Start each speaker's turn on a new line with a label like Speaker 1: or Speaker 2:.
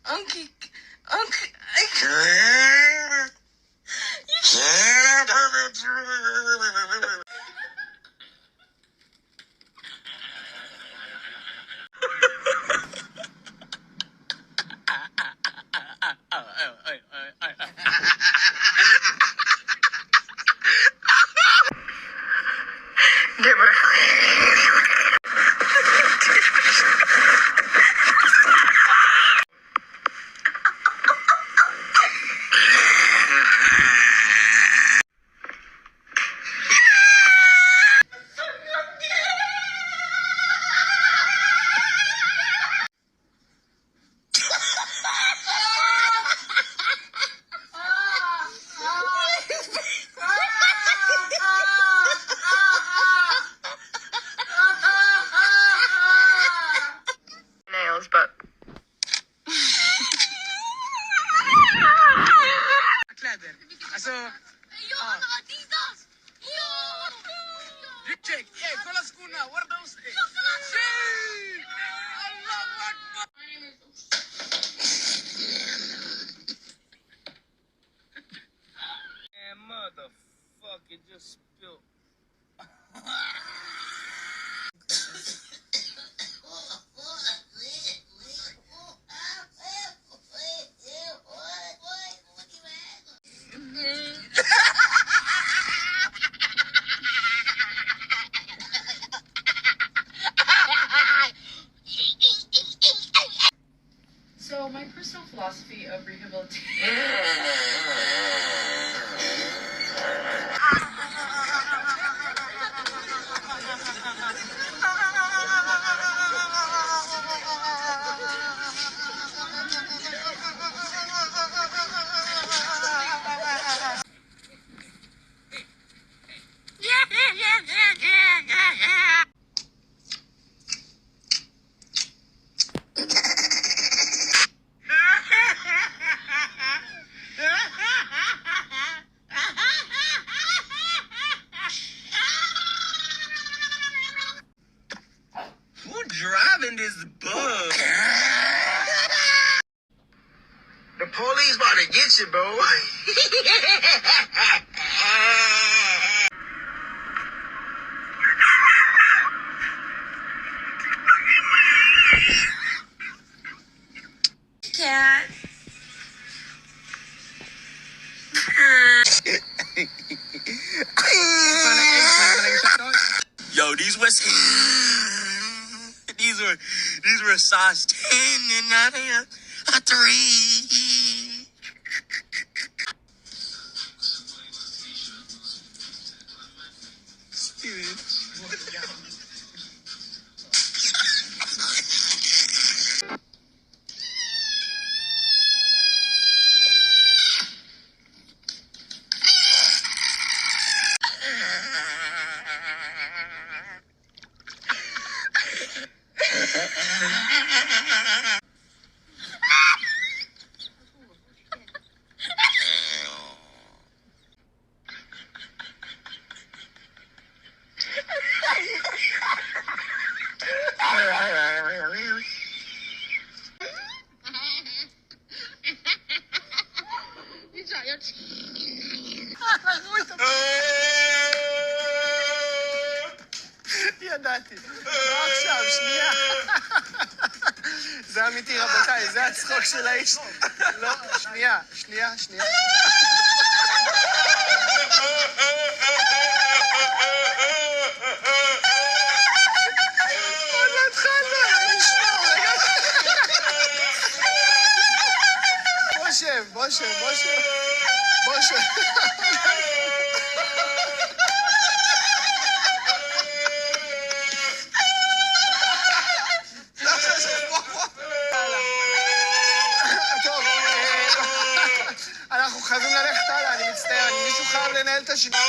Speaker 1: Uncle, Uncle.
Speaker 2: Nails, but
Speaker 3: Kläder. Alltså... Ryggsäck! Kolla skorna! What are those? Shit! Allahu Akbar! Man, motherfucker just spilled.
Speaker 4: So my personal philosophy of rehabilitation.
Speaker 3: Who driving this bug?
Speaker 5: The police about to get you, bro.
Speaker 1: Cat.
Speaker 3: Yo, these were these were a size 10 and now they are a 3. ידעתי. לא עכשיו, שנייה. זה אמיתי, רבותיי, זה הצחוק של האיש. לא, שנייה. עוד לא התחלנו, נשמור, רגע. בוא שב. אנחנו חייבים ללכת הלאה, אני מצטער, מישהו חייב לנהל את השידור.